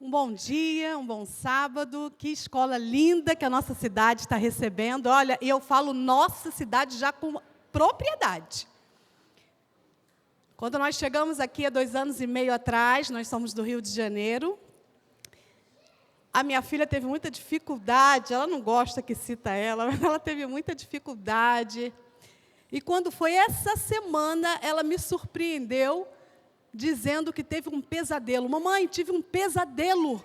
Um bom dia, um bom sábado. Que escola linda que a nossa cidade está recebendo. Olha, e eu falo nossa cidade já com propriedade. Quando nós chegamos aqui há 2 anos e meio atrás, nós somos do Rio de Janeiro. A minha filha teve muita dificuldade, ela não gosta que cita ela, mas ela teve muita dificuldade. E quando foi essa semana, ela me surpreendeu, dizendo que teve um pesadelo. Mamãe, tive um pesadelo.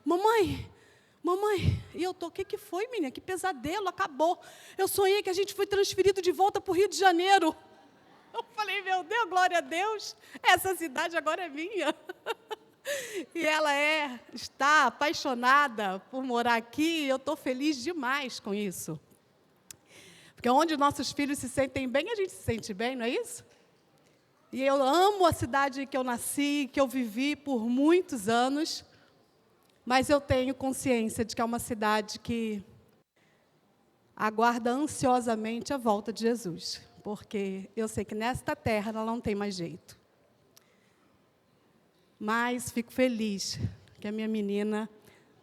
Mamãe. E eu o que foi, menina? Que pesadelo, acabou. Eu sonhei que a gente foi transferido de volta para o Rio de Janeiro. Eu falei, meu Deus, glória a Deus, essa cidade agora é minha. E ela está apaixonada por morar aqui, e eu estou feliz demais com isso. Porque onde nossos filhos se sentem bem, a gente se sente bem, não é isso? E eu amo a cidade que eu nasci, que eu vivi por muitos anos, mas eu tenho consciência de que é uma cidade que aguarda ansiosamente a volta de Jesus, porque eu sei que nesta terra ela não tem mais jeito. Mas fico feliz que a minha menina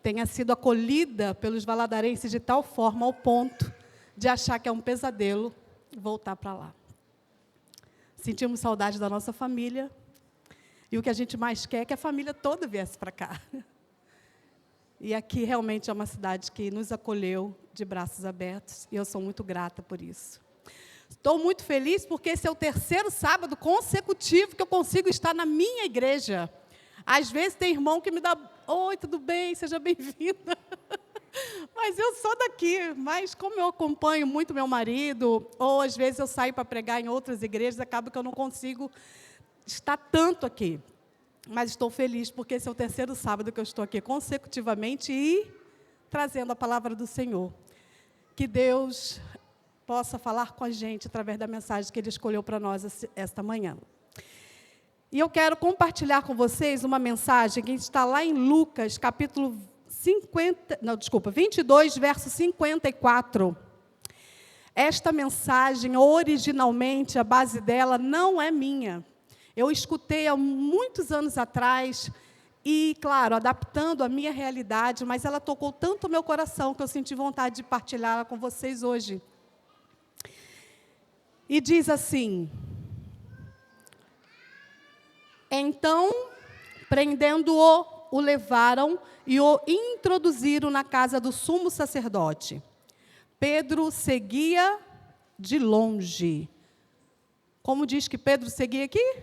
tenha sido acolhida pelos valadarenses de tal forma, ao ponto de achar que é um pesadelo voltar para lá. Sentimos saudade da nossa família, e o que a gente mais quer é que a família toda viesse para cá. E aqui realmente é uma cidade que nos acolheu de braços abertos, e eu sou muito grata por isso. Estou muito feliz porque esse é o 3º sábado consecutivo que eu consigo estar na minha igreja. Às vezes tem irmão que me dá, oi, tudo bem, seja bem-vinda. Mas eu sou daqui, mas como eu acompanho muito meu marido, ou às vezes eu saio para pregar em outras igrejas, acaba que eu não consigo estar tanto aqui. Mas estou feliz porque esse é o 3º sábado que eu estou aqui consecutivamente e trazendo a palavra do Senhor. Que Deus possa falar com a gente através da mensagem que Ele escolheu para nós esta manhã. E eu quero compartilhar com vocês uma mensagem que está lá em Lucas, capítulo 22, verso 54. Esta mensagem, originalmente, a base dela não é minha. Eu escutei há muitos anos atrás e, claro, adaptando a minha realidade, mas ela tocou tanto o meu coração que eu senti vontade de partilhá-la com vocês hoje. E diz assim: então, prendendo-o, o levaram e o introduziram na casa do sumo sacerdote. Pedro seguia de longe. Como diz que Pedro seguia aqui?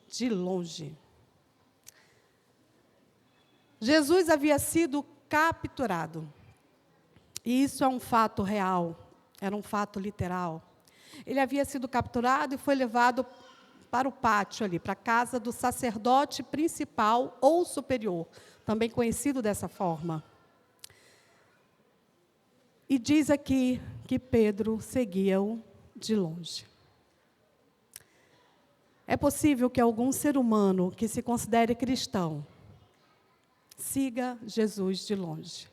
De longe. Jesus havia sido capturado. E isso é um fato real, era um fato literal. Ele havia sido capturado e foi levado para o pátio ali, para a casa do sacerdote principal ou superior, também conhecido dessa forma. E diz aqui que Pedro seguia-o de longe. É possível que algum ser humano que se considere cristão siga Jesus de longe.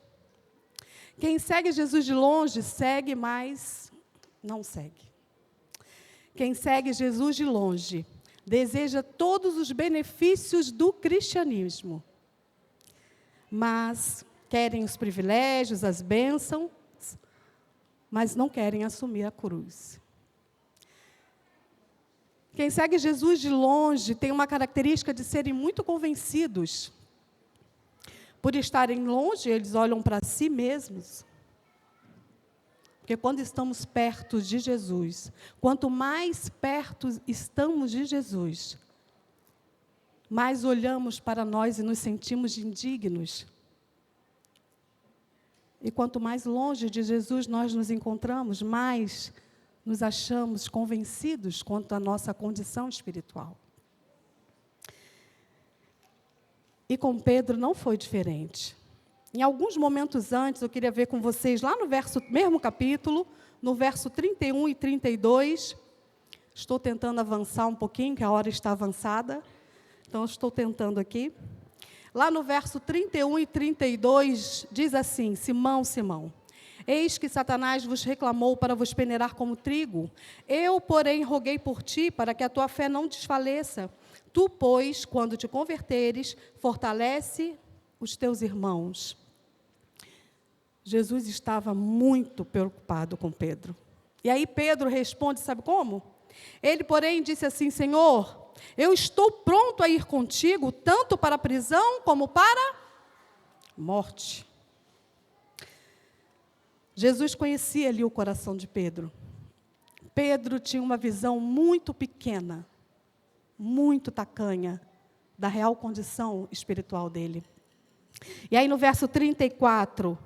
Quem segue Jesus de longe, segue, mas não segue. Quem segue Jesus de longe deseja todos os benefícios do cristianismo, mas querem os privilégios, as bênçãos, mas não querem assumir a cruz. Quem segue Jesus de longe tem uma característica de serem muito convencidos. Por estarem longe, eles olham para si mesmos. Porque quando estamos perto de Jesus, quanto mais perto estamos de Jesus, mais olhamos para nós e nos sentimos indignos. E quanto mais longe de Jesus nós nos encontramos, mais nos achamos convencidos quanto à nossa condição espiritual. E com Pedro não foi diferente. Em alguns momentos antes, eu queria ver com vocês, lá no mesmo capítulo, no verso 31 e 32, estou tentando avançar um pouquinho, que a hora está avançada, então estou tentando aqui. Lá no verso 31 e 32, diz assim: Simão, Simão, eis que Satanás vos reclamou para vos peneirar como trigo. Eu, porém, roguei por ti, para que a tua fé não desfaleça. Tu, pois, quando te converteres, fortalece os teus irmãos. Jesus estava muito preocupado com Pedro. E aí Pedro responde, sabe como? Ele, porém, disse assim: Senhor, eu estou pronto a ir contigo, tanto para a prisão como para a morte. Jesus conhecia ali o coração de Pedro. Pedro tinha uma visão muito pequena, muito tacanha, da real condição espiritual dele. E aí no verso 34,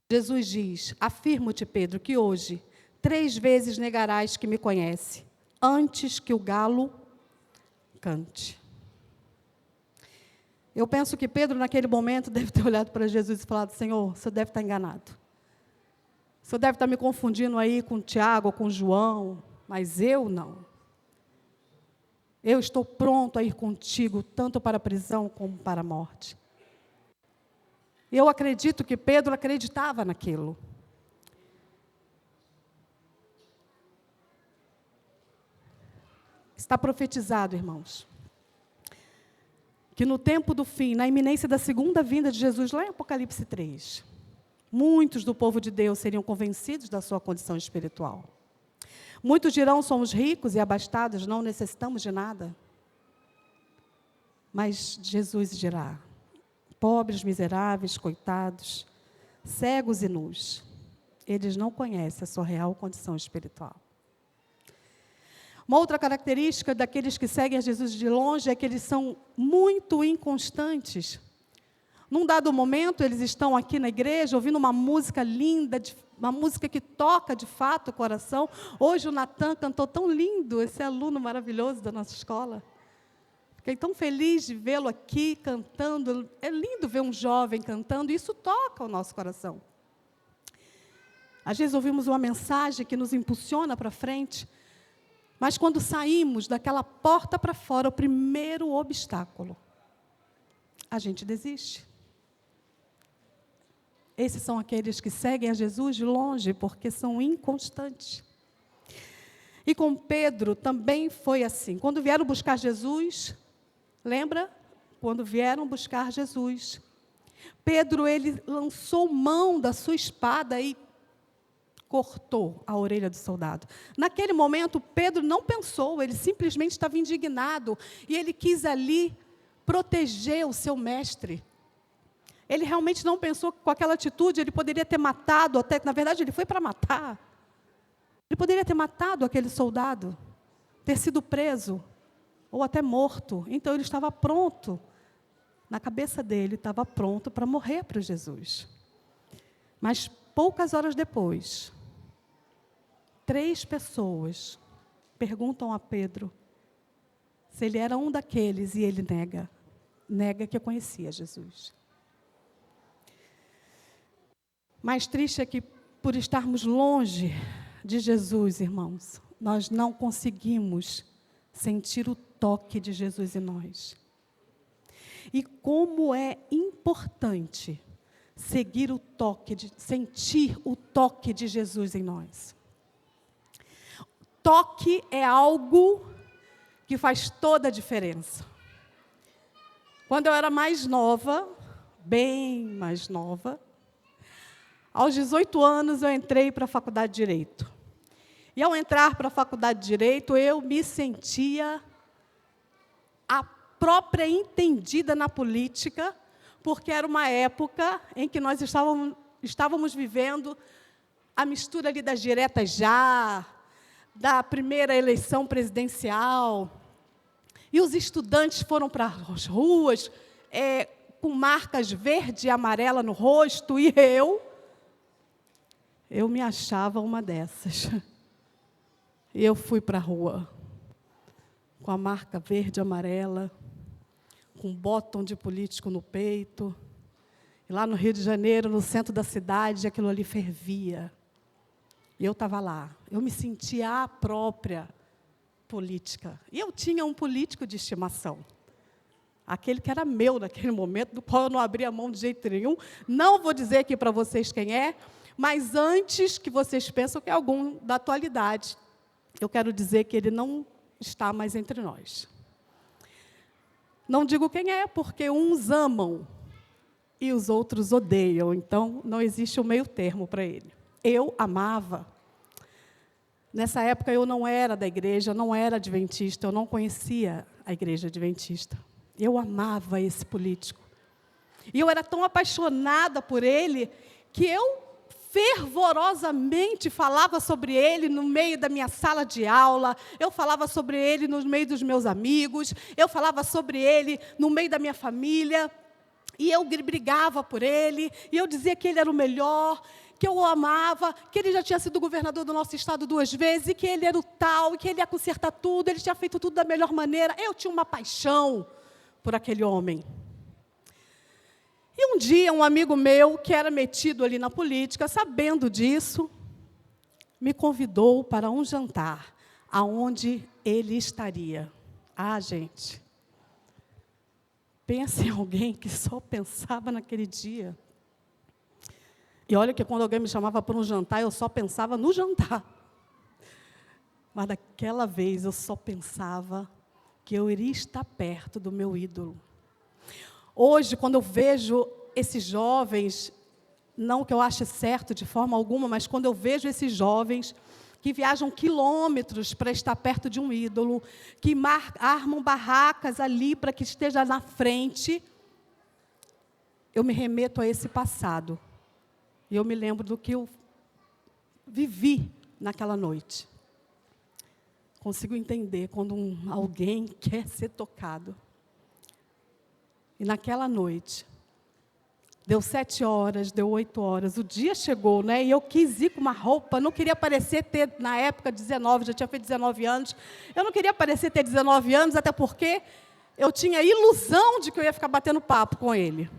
Jesus diz: Afirmo-te, Pedro, que hoje 3 vezes negarás que me conhece, antes que o galo cante. Eu penso que Pedro, naquele momento, deve ter olhado para Jesus e falado: Senhor, o Senhor deve estar enganado. O Senhor deve estar me confundindo aí com Tiago ou com João, mas eu não. Eu estou pronto a ir contigo, tanto para a prisão como para a morte. Eu acredito que Pedro acreditava naquilo. Está profetizado, irmãos, que no tempo do fim, na iminência da segunda vinda de Jesus, lá em Apocalipse 3, muitos do povo de Deus seriam convencidos da sua condição espiritual. Muitos dirão: somos ricos e abastados, não necessitamos de nada. Mas Jesus dirá: pobres, miseráveis, coitados, cegos e nus, eles não conhecem a sua real condição espiritual. Uma outra característica daqueles que seguem a Jesus de longe é que eles são muito inconstantes. Num dado momento, eles estão aqui na igreja ouvindo uma música linda, uma música que toca de fato o coração. Hoje o Natan cantou tão lindo, esse aluno maravilhoso da nossa escola. Fiquei tão feliz de vê-lo aqui cantando. É lindo ver um jovem cantando, e isso toca o nosso coração. Às vezes ouvimos uma mensagem que nos impulsiona para frente, mas quando saímos daquela porta para fora, o primeiro obstáculo, a gente desiste. Esses são aqueles que seguem a Jesus de longe, porque são inconstantes. E com Pedro também foi assim. Quando vieram buscar Jesus, lembra? Quando vieram buscar Jesus, Pedro, ele lançou mão da sua espada e cortou a orelha do soldado. Naquele momento, Pedro não pensou, ele simplesmente estava indignado, e ele quis ali proteger o seu mestre. Ele realmente não pensou que com aquela atitude ele poderia ter matado, até, na verdade ele foi para matar. Ele poderia ter matado aquele soldado, ter sido preso, ou até morto. Então ele estava pronto, na cabeça dele estava pronto para morrer para Jesus. Mas poucas horas depois, 3 pessoas perguntam a Pedro se ele era um daqueles, e ele nega que conhecia Jesus. Mais triste é que, por estarmos longe de Jesus, irmãos, nós não conseguimos sentir o toque de Jesus em nós. E como é importante sentir o toque de Jesus em nós. Toque é algo que faz toda a diferença. Quando eu era mais nova, bem mais nova, aos 18 anos eu entrei para a faculdade de Direito. E ao entrar para a faculdade de Direito, eu me sentia a própria entendida na política, porque era uma época em que nós estávamos vivendo a mistura ali das diretas já, da primeira eleição presidencial, e os estudantes foram para as ruas com marcas verde e amarela no rosto, e eu me achava uma dessas. E eu fui para a rua, com a marca verde e amarela, com um botão de político no peito. E lá no Rio de Janeiro, no centro da cidade, aquilo ali fervia. E eu estava lá. Eu me sentia a própria política. E eu tinha um político de estimação. Aquele que era meu naquele momento, do qual eu não abria mão de jeito nenhum. Não vou dizer aqui para vocês quem é, mas antes que vocês pensem que é algum da atualidade, eu quero dizer que ele não está mais entre nós. Não digo quem é, porque uns amam e os outros odeiam. Então, não existe um meio termo para ele. Eu amava. Nessa época, eu não era da igreja, eu não era adventista, eu não conhecia a igreja adventista. Eu amava esse político. E eu era tão apaixonada por ele, que eu fervorosamente falava sobre ele no meio da minha sala de aula, eu falava sobre ele no meio dos meus amigos, eu falava sobre ele no meio da minha família, e eu brigava por ele, e eu dizia que ele era o melhor, que eu o amava, que ele já tinha sido governador do nosso estado 2 vezes, e que ele era o tal, e que ele ia consertar tudo, ele tinha feito tudo da melhor maneira. Eu tinha uma paixão por aquele homem. E um dia, um amigo meu, que era metido ali na política, sabendo disso, me convidou para um jantar, aonde ele estaria. Ah, gente, pensa em alguém que só pensava naquele dia. E olha que quando alguém me chamava para um jantar, eu só pensava no jantar. Mas daquela vez eu só pensava que eu iria estar perto do meu ídolo. Hoje, quando eu vejo esses jovens, não que eu ache certo de forma alguma, mas quando eu vejo esses jovens que viajam quilômetros para estar perto de um ídolo, que armam barracas ali para que esteja na frente, eu me remeto a esse passado. E eu me lembro do que eu vivi naquela noite. Consigo entender quando alguém quer ser tocado. E naquela noite, deu 7 horas, deu 8 horas, o dia chegou, né? E eu quis ir com uma roupa, não queria parecer ter, na época, 19, já tinha feito 19 anos. Eu não queria parecer ter 19 anos, até porque eu tinha a ilusão de que eu ia ficar batendo papo com ele.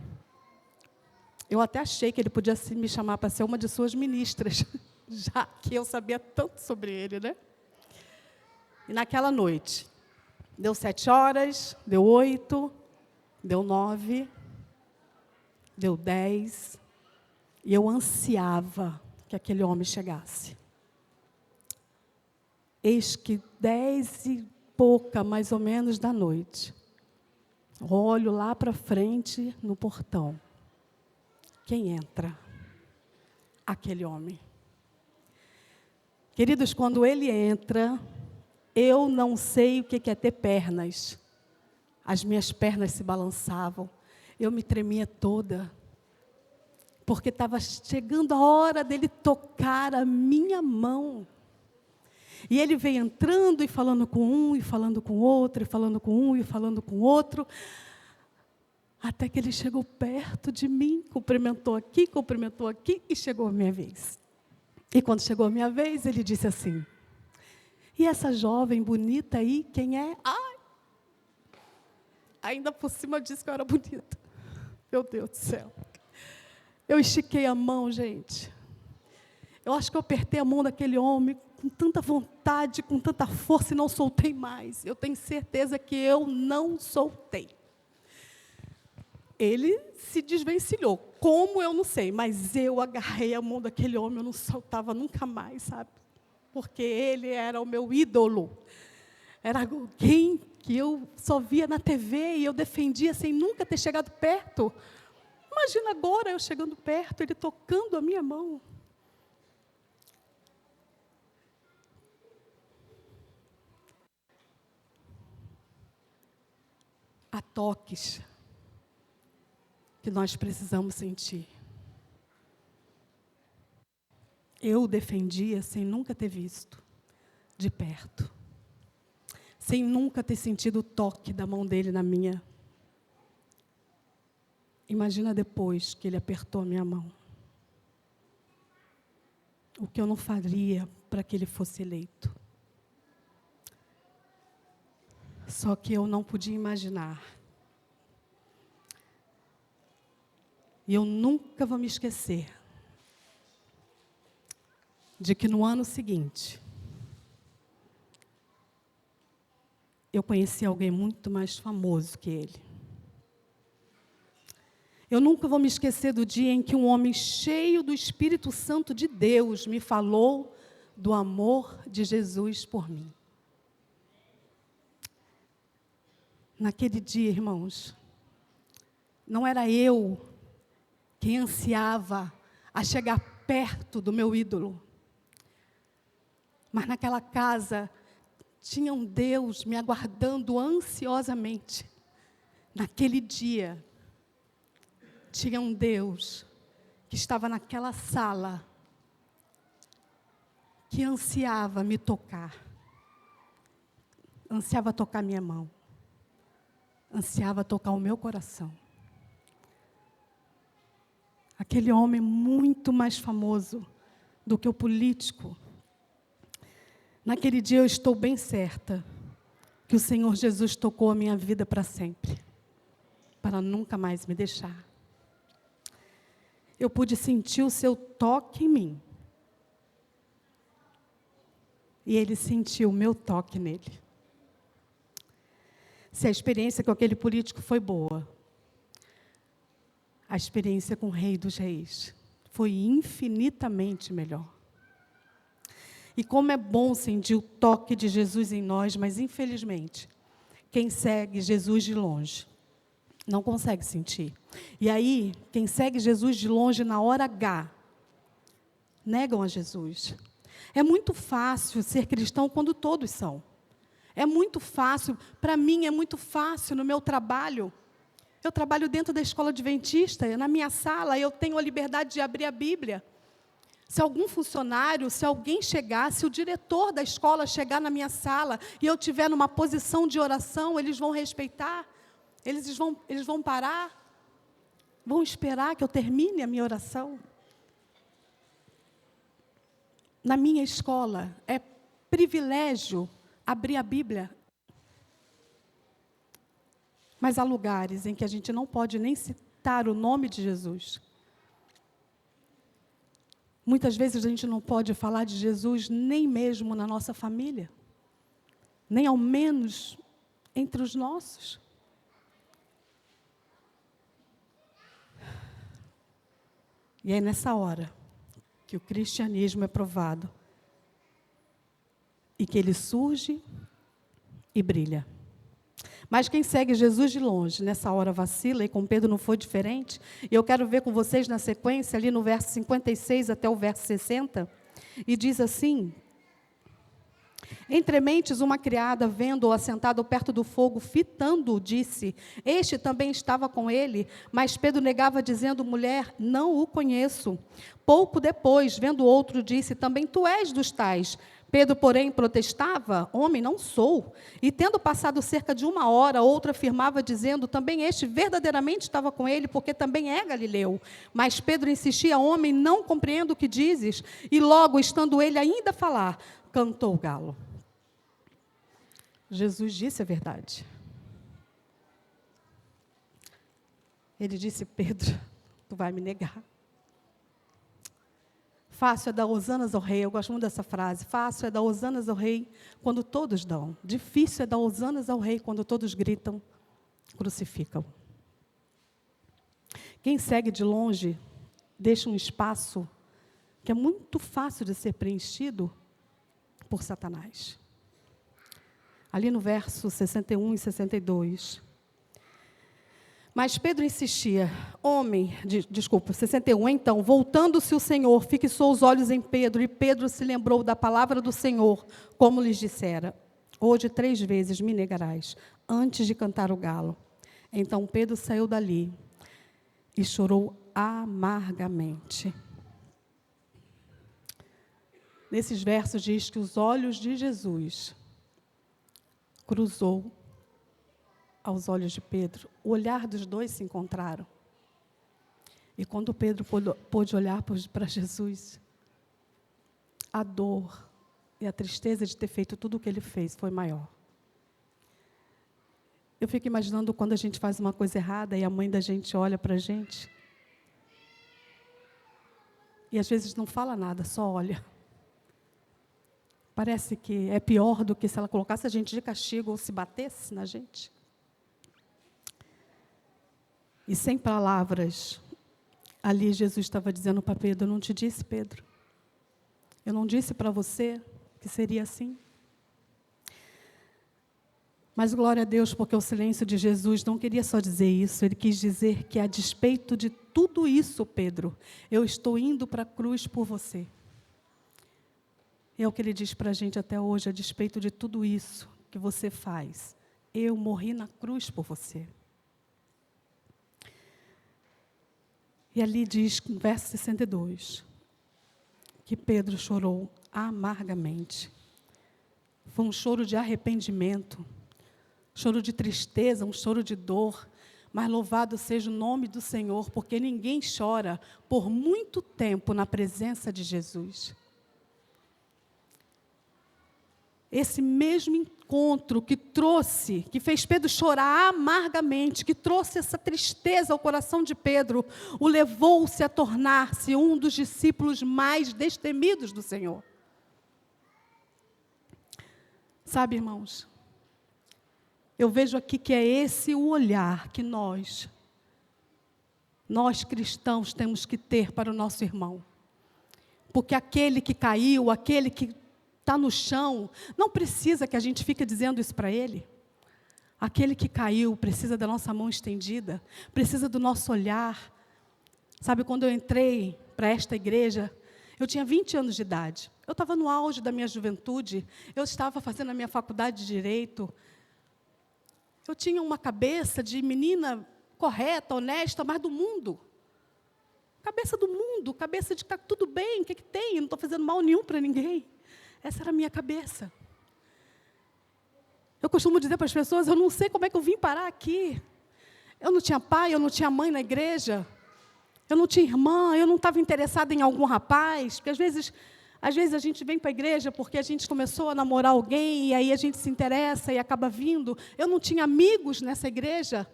Eu até achei que ele podia me chamar para ser uma de suas ministras, já que eu sabia tanto sobre ele, né? E naquela noite, deu 7 horas, deu 8, deu 9, deu 10, e eu ansiava que aquele homem chegasse. Eis que 10 e pouca, mais ou menos, da noite, olho lá para frente, no portão. Quem entra? Aquele homem. Queridos, quando ele entra, eu não sei o que é ter pernas. As minhas pernas se balançavam. Eu me tremia toda. Porque estava chegando a hora dele tocar a minha mão. E ele veio entrando e falando com um, e falando com outro, e falando com um, e falando com outro. Até que ele chegou perto de mim, cumprimentou aqui, e chegou a minha vez. E quando chegou a minha vez, ele disse assim: e essa jovem bonita aí, quem é? Ai! Ainda por cima disse que eu era bonita. Meu Deus do céu. Eu estiquei a mão, gente. Eu acho que eu apertei a mão daquele homem com tanta vontade, com tanta força, e não soltei mais. Eu tenho certeza que eu não soltei. Ele se desvencilhou. Como, eu não sei, mas eu agarrei a mão daquele homem, eu não soltava nunca mais, sabe? Porque ele era o meu ídolo. Era alguém que eu só via na TV e eu defendia sem nunca ter chegado perto. Imagina agora eu chegando perto, ele tocando a minha mão. Há toques que nós precisamos sentir. Eu defendia sem nunca ter visto de perto, sem nunca ter sentido o toque da mão dele na minha. Imagina depois que ele apertou a minha mão. O que eu não faria para que ele fosse eleito. Só que eu não podia imaginar. E eu nunca vou me esquecer de que no ano seguinte, eu conheci alguém muito mais famoso que ele. Eu nunca vou me esquecer do dia em que um homem cheio do Espírito Santo de Deus me falou do amor de Jesus por mim. Naquele dia, irmãos, não era eu quem ansiava a chegar perto do meu ídolo. Mas naquela casa tinha um Deus me aguardando ansiosamente. Naquele dia, tinha um Deus que estava naquela sala, que ansiava me tocar. Ansiava tocar minha mão. Ansiava tocar o meu coração. Aquele homem muito mais famoso do que o político. Naquele dia eu estou bem certa que o Senhor Jesus tocou a minha vida para sempre, para nunca mais me deixar. Eu pude sentir o seu toque em mim. E ele sentiu o meu toque nele. Se a experiência com aquele político foi boa, a experiência com o Rei dos Reis foi infinitamente melhor. E como é bom sentir o toque de Jesus em nós, mas infelizmente, quem segue Jesus de longe não consegue sentir. E aí, quem segue Jesus de longe na hora H, negam a Jesus. É muito fácil ser cristão quando todos são. É muito fácil, para mim é muito fácil no meu trabalho. Eu trabalho dentro da escola adventista, na minha sala eu tenho a liberdade de abrir a Bíblia. Se algum funcionário, se alguém chegar, se o diretor da escola chegar na minha sala e eu estiver numa posição de oração, eles vão respeitar, eles vão parar, vão esperar que eu termine a minha oração. Na minha escola, é privilégio abrir a Bíblia. Mas há lugares em que a gente não pode nem citar o nome de Jesus. Muitas vezes a gente não pode falar de Jesus nem mesmo na nossa família, nem ao menos entre os nossos. E é nessa hora que o cristianismo é provado e que ele surge e brilha. Mas quem segue Jesus de longe, nessa hora vacila, e com Pedro não foi diferente. E eu quero ver com vocês na sequência, ali no verso 56 até o verso 60, e diz assim: entre mentes, uma criada, vendo-o assentado perto do fogo, fitando-o, disse: este também estava com ele. Mas Pedro negava, dizendo: mulher, não o conheço. Pouco depois, vendo outro, disse: também tu és dos tais. Pedro, porém, protestava: homem, não sou. E tendo passado cerca de 1 hora, outro afirmava, dizendo: também este verdadeiramente estava com ele, porque também é galileu. Mas Pedro insistia: homem, não compreendo o que dizes. E logo, estando ele ainda a falar, cantou o galo. Jesus disse a verdade. Ele disse: Pedro, tu vai me negar. Fácil é dar hosanas ao rei, eu gosto muito dessa frase. Fácil é dar hosanas ao rei quando todos dão. Difícil é dar hosanas ao rei quando todos gritam, crucificam. Quem segue de longe deixa um espaço que é muito fácil de ser preenchido por Satanás. Ali no verso 61 e 62. Mas Pedro insistia, 61, então, voltando-se o Senhor, fixou os olhos em Pedro, e Pedro se lembrou da palavra do Senhor, como lhes dissera: hoje 3 vezes me negarás, antes de cantar o galo. Então Pedro saiu dali e chorou amargamente. Nesses versos diz que os olhos de Jesus cruzou aos olhos de Pedro. O olhar dos dois se encontraram. E quando Pedro pôde olhar para Jesus, a dor e a tristeza de ter feito tudo o que ele fez foi maior. Eu fico imaginando quando a gente faz uma coisa errada e a mãe da gente olha para a gente. E às vezes não fala nada, só olha. Parece que é pior do que se ela colocasse a gente de castigo ou se batesse na gente. E sem palavras, ali Jesus estava dizendo para Pedro: eu não te disse, Pedro? Eu não disse para você que seria assim? Mas glória a Deus, porque o silêncio de Jesus não queria só dizer isso, ele quis dizer que a despeito de tudo isso, Pedro, eu estou indo para a cruz por você. É o que ele diz para a gente até hoje, a despeito de tudo isso que você faz, eu morri na cruz por você. E ali diz, no verso 62, que Pedro chorou amargamente. Foi um choro de arrependimento, choro de tristeza, um choro de dor, mas louvado seja o nome do Senhor, porque ninguém chora por muito tempo na presença de Jesus. Esse mesmo encontro que fez Pedro chorar amargamente, que trouxe essa tristeza ao coração de Pedro, o levou-se a tornar-se um dos discípulos mais destemidos do Senhor. Sabe, irmãos, eu vejo aqui que é esse o olhar que nós cristãos temos que ter para o nosso irmão. Porque aquele que caiu, aquele que está no chão, não precisa que a gente fique dizendo isso para ele. Aquele que caiu precisa da nossa mão estendida, precisa do nosso olhar. Sabe, quando eu entrei para esta igreja, eu tinha 20 anos de idade. Eu estava no auge da minha juventude, eu estava fazendo a minha faculdade de Direito. Eu tinha uma cabeça de menina correta, honesta, mas do mundo. Cabeça do mundo, cabeça de que está tudo bem, o que tem? Eu não estou fazendo mal nenhum para ninguém. Essa era a minha cabeça. Eu costumo dizer para as pessoas, eu não sei como é que eu vim parar aqui. Eu não tinha pai, eu não tinha mãe na igreja. Eu não tinha irmã, eu não estava interessada em algum rapaz. Porque às vezes a gente vem para a igreja porque a gente começou a namorar alguém e aí a gente se interessa e acaba vindo. Eu não tinha amigos nessa igreja.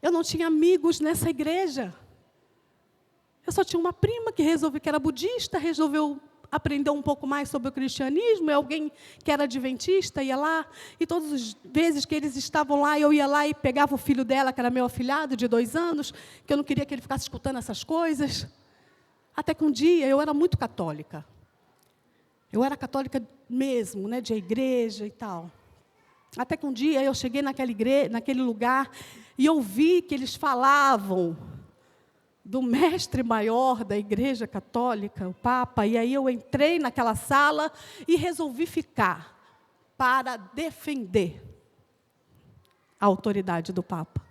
Eu não tinha amigos nessa igreja. Eu só tinha uma prima que era budista, resolveu aprender um pouco mais sobre o cristianismo, alguém que era adventista, ia lá, e todas as vezes que eles estavam lá, eu ia lá e pegava o filho dela, que era meu afilhado, de 2 anos, que eu não queria que ele ficasse escutando essas coisas. Até que um dia, eu era muito católica. Eu era católica mesmo, né, de igreja e tal. Até que um dia, eu cheguei naquele lugar, e ouvi que eles falavam do mestre maior da Igreja Católica, o Papa, e aí eu entrei naquela sala e resolvi ficar para defender a autoridade do Papa.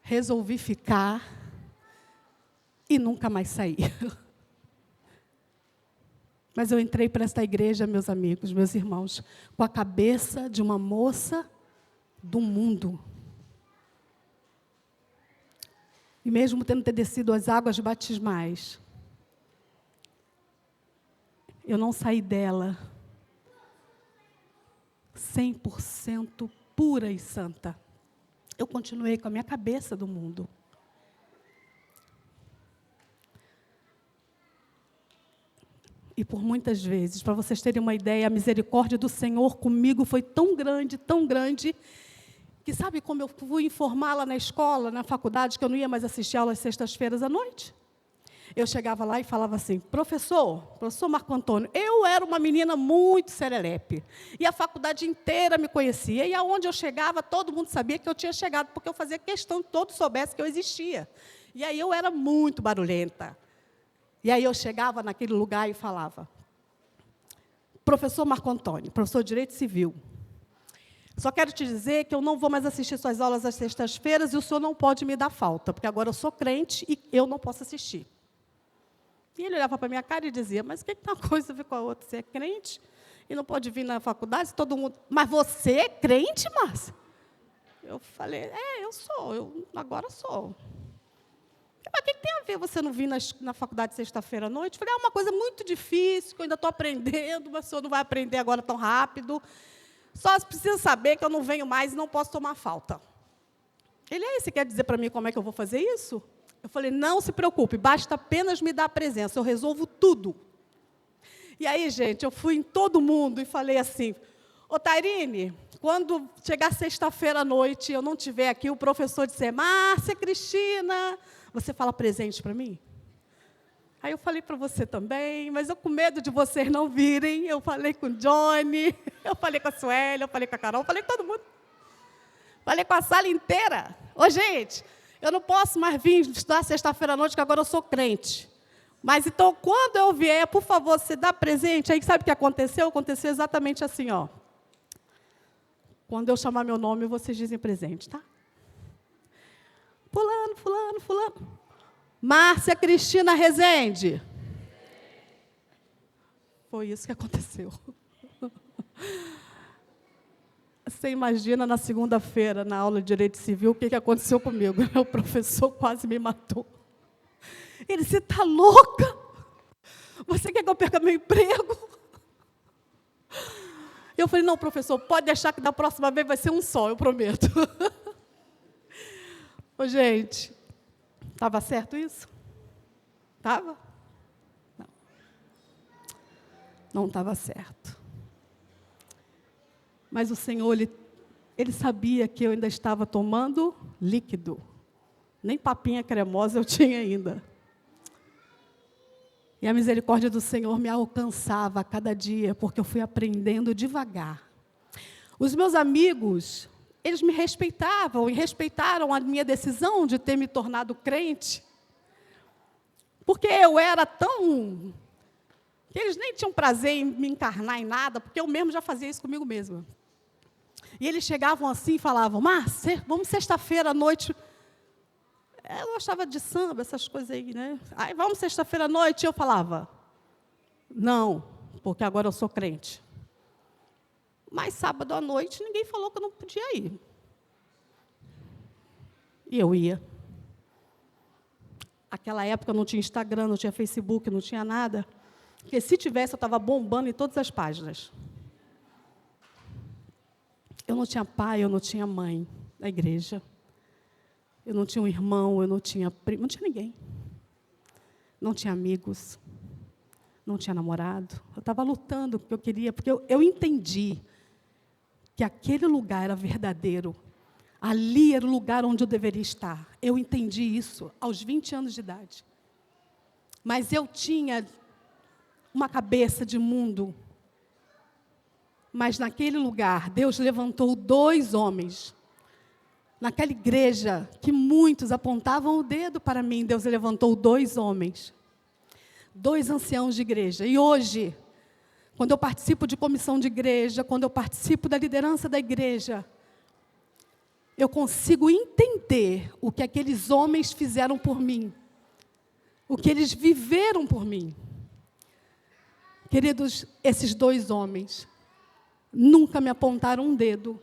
Resolvi ficar e nunca mais saí. Mas eu entrei para esta igreja, meus amigos, meus irmãos, com a cabeça de uma moça do mundo. E mesmo tendo descido as águas batismais, eu não saí dela 100% pura e santa. Eu continuei com a minha cabeça do mundo. E por muitas vezes, para vocês terem uma ideia, a misericórdia do Senhor comigo foi tão grande, que sabe como eu fui informá-la na escola, na faculdade, que eu não ia mais assistir aulas sextas-feiras à noite? Eu chegava lá e falava assim, professor Marco Antônio, eu era uma menina muito serelepe, e a faculdade inteira me conhecia, e aonde eu chegava, todo mundo sabia que eu tinha chegado, porque eu fazia questão que todos soubessem que eu existia. E aí eu era muito barulhenta. E aí eu chegava naquele lugar e falava, professor Marco Antônio, professor de Direito Civil, só quero te dizer que eu não vou mais assistir suas aulas às sextas-feiras e o senhor não pode me dar falta, porque agora eu sou crente e eu não posso assistir. E ele olhava para a minha cara e dizia, mas o que tem uma coisa a ver com a outra? Você é crente e não pode vir na faculdade? Todo mundo... Mas você é crente, Márcia? Eu falei, eu sou, eu agora sou. Mas o que tem a ver você não vir na faculdade sexta-feira à noite? Eu falei, é uma coisa muito difícil, que eu ainda estou aprendendo, mas o senhor não vai aprender agora tão rápido. Só precisa saber que eu não venho mais e não posso tomar falta. Ele, você quer dizer para mim como é que eu vou fazer isso? Eu falei, não se preocupe, basta apenas me dar a presença, eu resolvo tudo. E aí, gente, eu fui em todo mundo e falei assim, ô Tairine, quando chegar sexta-feira à noite, eu não estiver aqui, o professor disser, Márcia, Cristina, você fala presente para mim? Aí eu falei para você também, mas eu com medo de vocês não virem, eu falei com o Johnny, eu falei com a Sueli, eu falei com a Carol, eu falei com todo mundo. Falei com a sala inteira. Ô, gente, eu não posso mais vir estudar sexta-feira à noite, que agora eu sou crente. Mas, então, quando eu vier, por favor, você dá presente. Aí, sabe o que aconteceu? Aconteceu exatamente assim, ó. Quando eu chamar meu nome, vocês dizem presente, tá? Fulano, fulano, fulano. Márcia Cristina Rezende. Foi isso que aconteceu. Você imagina, na segunda-feira, na aula de Direito Civil, o que aconteceu comigo? Meu professor quase me matou. Ele disse, você está louca? Você quer que eu perca meu emprego? Eu falei, não, professor, pode deixar que da próxima vez vai ser um só, eu prometo. Ô, gente, estava certo isso? Estava? Não. Não estava certo. Mas o Senhor, Ele sabia que eu ainda estava tomando líquido. Nem papinha cremosa eu tinha ainda. E a misericórdia do Senhor me alcançava a cada dia, porque eu fui aprendendo devagar. Os meus amigos, eles me respeitavam e respeitaram a minha decisão de ter me tornado crente. Porque eu era tão... que eles nem tinham prazer em me encarnar em nada, porque eu mesmo já fazia isso comigo mesma. E eles chegavam assim e falavam, Márcia, vamos sexta-feira à noite. Eu gostava de samba, essas coisas aí, né? Aí, vamos sexta-feira à noite. E eu falava, não, porque agora eu sou crente. Mas sábado à noite, ninguém falou que eu não podia ir. E eu ia. Naquela época não tinha Instagram, não tinha Facebook, não tinha nada. Porque se tivesse, eu estava bombando em todas as páginas. Eu não tinha pai, eu não tinha mãe na igreja. Eu não tinha um irmão, eu não tinha primo, não tinha ninguém. Não tinha amigos, não tinha namorado. Eu estava lutando porque eu queria, porque eu entendi que aquele lugar era verdadeiro. Ali era o lugar onde eu deveria estar. Eu entendi isso aos 20 anos de idade. Mas eu tinha uma cabeça de mundo. Mas naquele lugar, Deus levantou 2 homens. Naquela igreja que muitos apontavam o dedo para mim, Deus levantou 2 homens. 2 anciãos de igreja. E hoje, quando eu participo de comissão de igreja, quando eu participo da liderança da igreja, eu consigo entender o que aqueles homens fizeram por mim. O que eles viveram por mim. Queridos, esses 2 homens nunca me apontaram um dedo.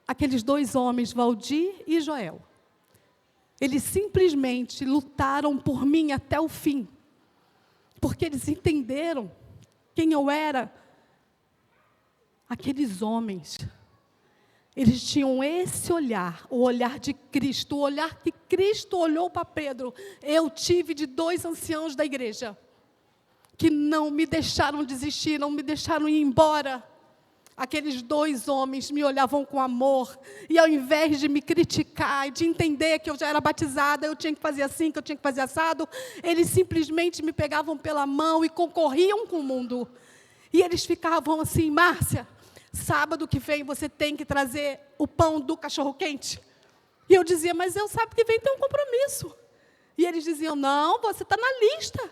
Aqueles 2 homens, Valdir e Joel, eles simplesmente lutaram por mim até o fim, porque eles entenderam quem eu era. Aqueles homens, eles tinham esse olhar, o olhar de Cristo, o olhar que Cristo olhou para Pedro. Eu tive de 2 anciãos da igreja, que não me deixaram desistir, não me deixaram ir embora. Aqueles 2 homens me olhavam com amor, e ao invés de me criticar, de entender que eu já era batizada, eu tinha que fazer assim, que eu tinha que fazer assado, eles simplesmente me pegavam pela mão e concorriam com o mundo. E eles ficavam assim, Márcia, sábado que vem você tem que trazer o pão do cachorro-quente. E eu dizia, mas eu sábado que vem tem um compromisso. E eles diziam, não, você está na lista.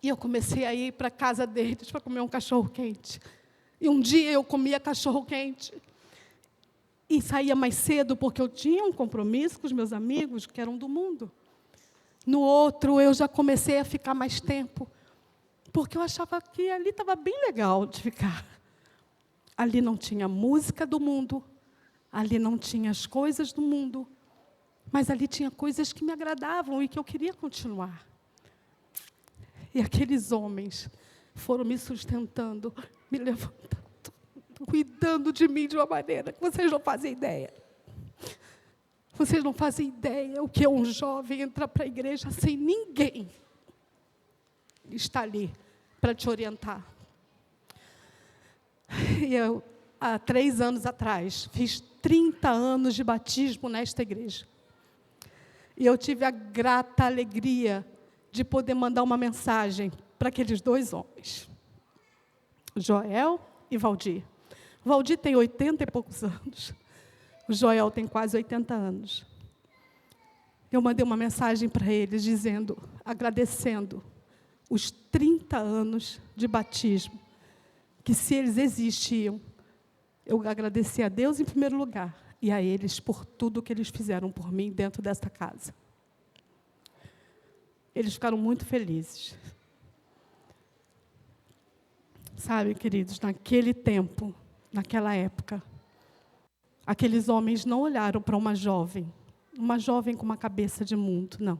E eu comecei a ir para a casa deles para comer um cachorro-quente. E um dia eu comia cachorro-quente e saía mais cedo, porque eu tinha um compromisso com os meus amigos, que eram do mundo. No outro, eu já comecei a ficar mais tempo, porque eu achava que ali estava bem legal de ficar. Ali não tinha música do mundo, ali não tinha as coisas do mundo, mas ali tinha coisas que me agradavam e que eu queria continuar. E aqueles homens foram me sustentando, me levantando, cuidando de mim de uma maneira que vocês não fazem ideia. Vocês não fazem ideia o que é um jovem entrar para a igreja sem ninguém estar ali para te orientar. E eu, há 3 anos atrás, fiz 30 anos de batismo nesta igreja. E eu tive a grata alegria de poder mandar uma mensagem para aqueles 2 homens, Joel e Valdir. O Valdir tem 80 e poucos anos. O Joel tem quase 80 anos. Eu mandei uma mensagem para eles dizendo, agradecendo os 30 anos de batismo, que se eles existiam, eu agradeci a Deus em primeiro lugar e a eles por tudo que eles fizeram por mim dentro desta casa. Eles ficaram muito felizes. Sabe, queridos, naquele tempo, naquela época, aqueles homens não olharam para uma jovem com uma cabeça de mundo, não.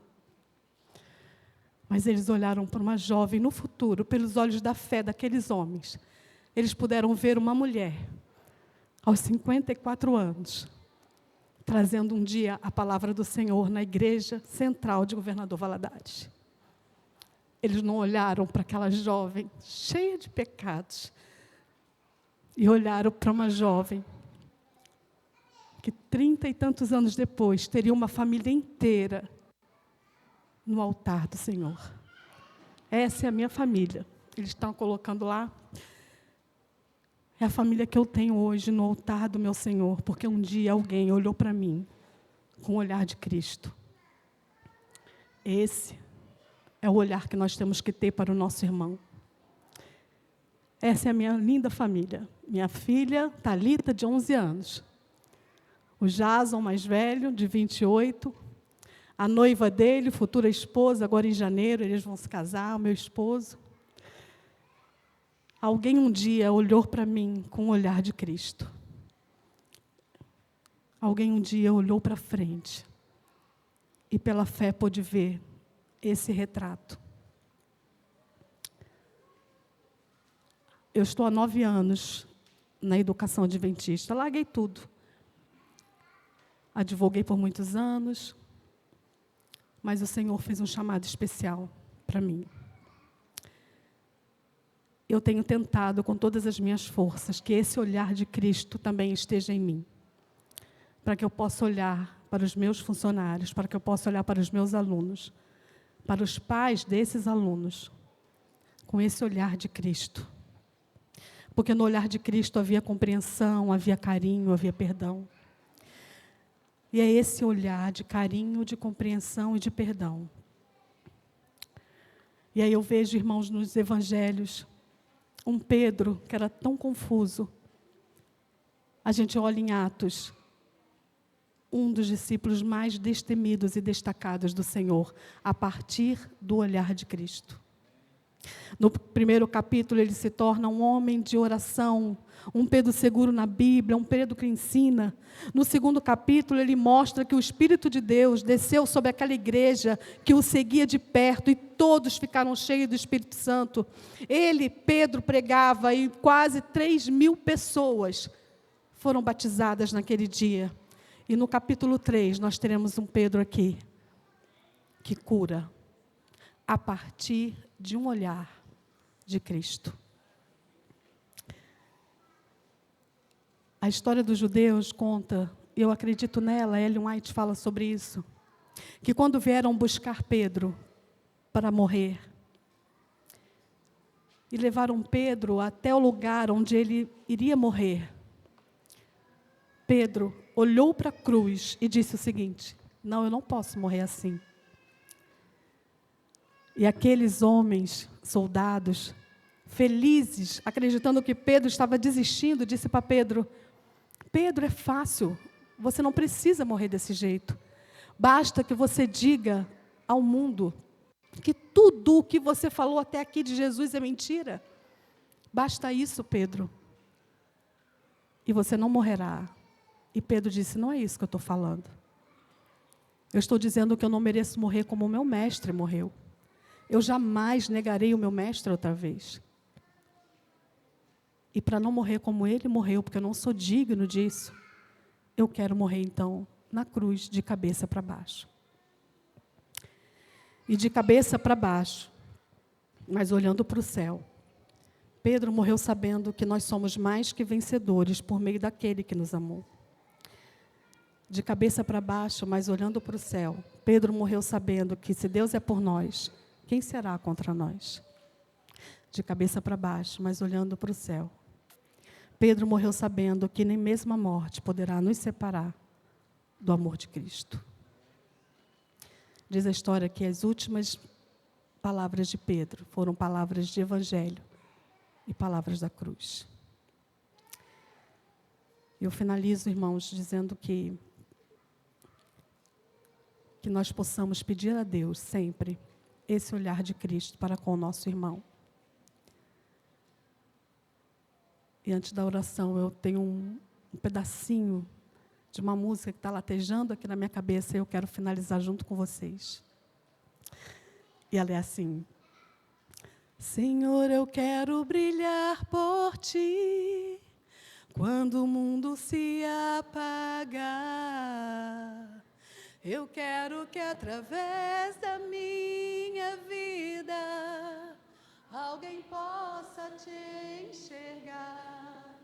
Mas eles olharam para uma jovem no futuro, pelos olhos da fé daqueles homens. Eles puderam ver uma mulher, aos 54 anos, trazendo um dia a palavra do Senhor na igreja central de Governador Valadares. Eles não olharam para aquela jovem cheia de pecados, e olharam para uma jovem que 30 e tantos anos depois teria uma família inteira no altar do Senhor. Essa é a minha família. Eles estão colocando lá. É a família que eu tenho hoje no altar do meu Senhor, porque um dia alguém olhou para mim com o olhar de Cristo. Esse é o olhar que nós temos que ter para o nosso irmão. Essa é a minha linda família. Minha filha, Thalita, de 11 anos. O Jason, mais velho, de 28. A noiva dele, futura esposa, agora em janeiro, eles vão se casar, o meu esposo. Alguém um dia olhou para mim com o olhar de Cristo. Alguém um dia olhou para frente e pela fé pôde ver esse retrato. Eu estou há 9 anos na educação adventista, larguei tudo. Advoguei por muitos anos, mas o Senhor fez um chamado especial para mim. Eu tenho tentado com todas as minhas forças que esse olhar de Cristo também esteja em mim, para que eu possa olhar para os meus funcionários, para que eu possa olhar para os meus alunos, para os pais desses alunos, com esse olhar de Cristo. Porque no olhar de Cristo havia compreensão, havia carinho, havia perdão. E é esse olhar de carinho, de compreensão e de perdão. E aí eu vejo, irmãos, nos evangelhos, um Pedro que era tão confuso. A gente olha em Atos, um dos discípulos mais destemidos e destacados do Senhor, a partir do olhar de Cristo. No primeiro capítulo, ele se torna um homem de oração, um Pedro seguro na Bíblia, um Pedro que ensina. No segundo capítulo, ele mostra que o Espírito de Deus desceu sobre aquela igreja que o seguia de perto e todos ficaram cheios do Espírito Santo. Ele, Pedro, pregava e quase 3.000 pessoas foram batizadas naquele dia. E no capítulo 3, nós teremos um Pedro aqui que cura a partir de um olhar de Cristo. A história dos judeus conta, eu acredito nela, Ellen White fala sobre isso, que quando vieram buscar Pedro para morrer, e levaram Pedro até o lugar onde ele iria morrer, Pedro olhou para a cruz e disse o seguinte: não, eu não posso morrer assim. E aqueles homens, soldados, felizes, acreditando que Pedro estava desistindo, disse para Pedro: Pedro, é fácil, você não precisa morrer desse jeito. Basta que você diga ao mundo que tudo o que você falou até aqui de Jesus é mentira. Basta isso, Pedro. E você não morrerá. E Pedro disse: não é isso que eu estou falando. Eu estou dizendo que eu não mereço morrer como o meu mestre morreu. Eu jamais negarei o meu mestre outra vez. E para não morrer como ele morreu, porque eu não sou digno disso, eu quero morrer então na cruz, de cabeça para baixo. E de cabeça para baixo, mas olhando para o céu, Pedro morreu sabendo que nós somos mais que vencedores por meio daquele que nos amou. De cabeça para baixo, mas olhando para o céu, Pedro morreu sabendo que se Deus é por nós, quem será contra nós? De cabeça para baixo, mas olhando para o céu. Pedro morreu sabendo que nem mesmo a morte poderá nos separar do amor de Cristo. Diz a história que as últimas palavras de Pedro foram palavras de evangelho e palavras da cruz. Eu finalizo, irmãos, dizendo que nós possamos pedir a Deus sempre esse olhar de Cristo para com o nosso irmão. E antes da oração, eu tenho um pedacinho de uma música que está latejando aqui na minha cabeça e eu quero finalizar junto com vocês. E ela é assim: Senhor, eu quero brilhar por Ti, quando o mundo se apagar. Eu quero que através da minha vida alguém possa Te enxergar.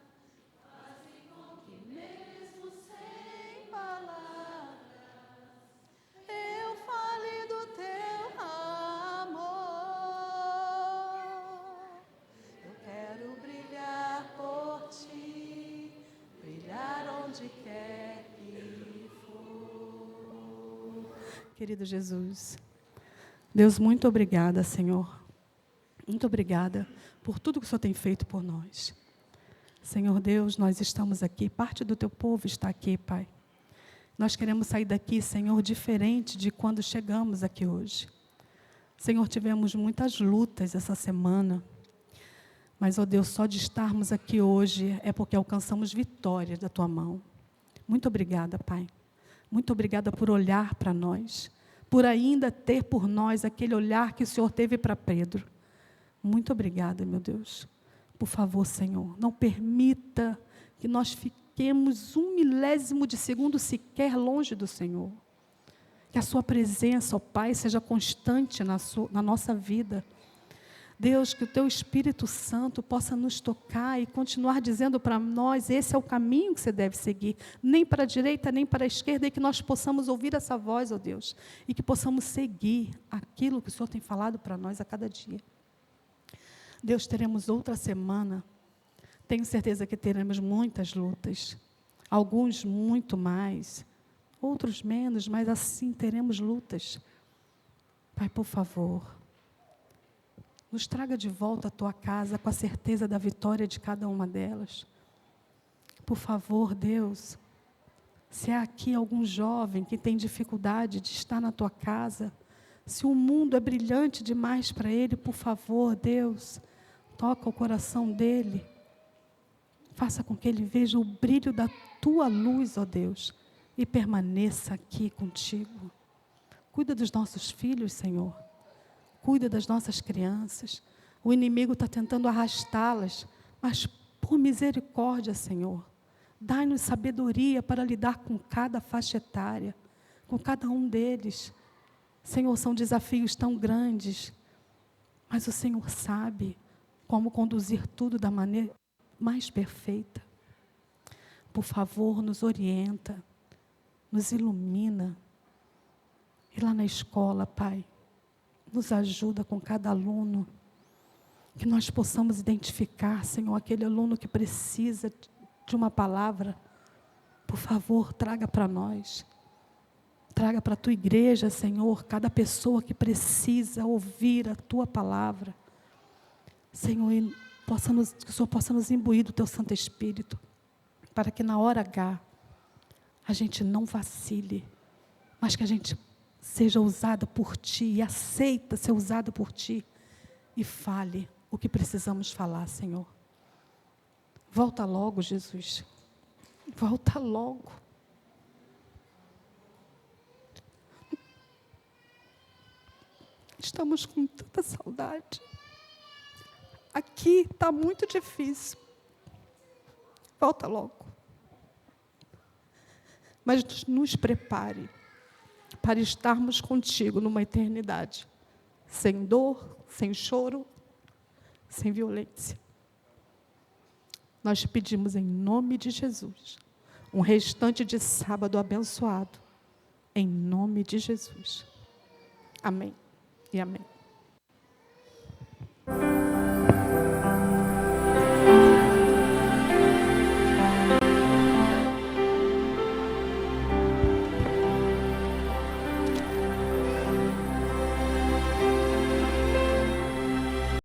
Faze com que mesmo sem palavras eu fale do Teu amor. Eu quero brilhar por Ti, brilhar onde quer que for. Querido Jesus, Deus, muito obrigada, Senhor. Muito obrigada por tudo que o Senhor tem feito por nós. Senhor Deus, nós estamos aqui, parte do Teu povo está aqui, Pai. Nós queremos sair daqui, Senhor, diferente de quando chegamos aqui hoje. Senhor, tivemos muitas lutas essa semana, mas, ó Deus, só de estarmos aqui hoje é porque alcançamos vitória da Tua mão. Muito obrigada, Pai. Muito obrigada por olhar para nós, por ainda ter por nós aquele olhar que o Senhor teve para Pedro. Muito obrigada, meu Deus. Por favor, Senhor, não permita que nós fiquemos 1/1000 de segundo sequer longe do Senhor. Que a Sua presença, ó Pai, seja constante na nossa vida. Deus, que o Teu Espírito Santo possa nos tocar e continuar dizendo para nós, esse é o caminho que você deve seguir, nem para a direita, nem para a esquerda, e que nós possamos ouvir essa voz, ó Deus, e que possamos seguir aquilo que o Senhor tem falado para nós a cada dia. Deus, teremos outra semana, tenho certeza que teremos muitas lutas, alguns muito mais, outros menos, mas assim teremos lutas. Pai, por favor, nos traga de volta a Tua casa com a certeza da vitória de cada uma delas. Por favor, Deus, se há aqui algum jovem que tem dificuldade de estar na Tua casa, se o mundo é brilhante demais para ele, por favor, Deus, toca o coração dele. Faça com que ele veja o brilho da Tua luz, ó Deus, e permaneça aqui contigo. Cuida dos nossos filhos, Senhor. Cuida das nossas crianças. O inimigo está tentando arrastá-las, mas por misericórdia, Senhor, dai-nos sabedoria para lidar com cada faixa etária, com cada um deles. Senhor, são desafios tão grandes, mas o Senhor sabe como conduzir tudo da maneira mais perfeita. Por favor, nos orienta, nos ilumina. E lá na escola, Pai, nos ajuda com cada aluno, que nós possamos identificar, Senhor, aquele aluno que precisa de uma palavra. Por favor, traga para nós. Traga para a Tua igreja, Senhor, cada pessoa que precisa ouvir a Tua palavra. Senhor, que o Senhor possa nos imbuir do Teu Santo Espírito, para que na hora H, a gente não vacile, mas que a gente seja usada por Ti, e aceita ser usada por Ti, e fale o que precisamos falar, Senhor. Volta logo, Jesus. Volta logo. Estamos com tanta saudade. Aqui está muito difícil. Volta logo. Mas nos prepare para estarmos contigo numa eternidade, sem dor, sem choro, sem violência. Nós te pedimos em nome de Jesus, um restante de sábado abençoado, em nome de Jesus. Amém e amém.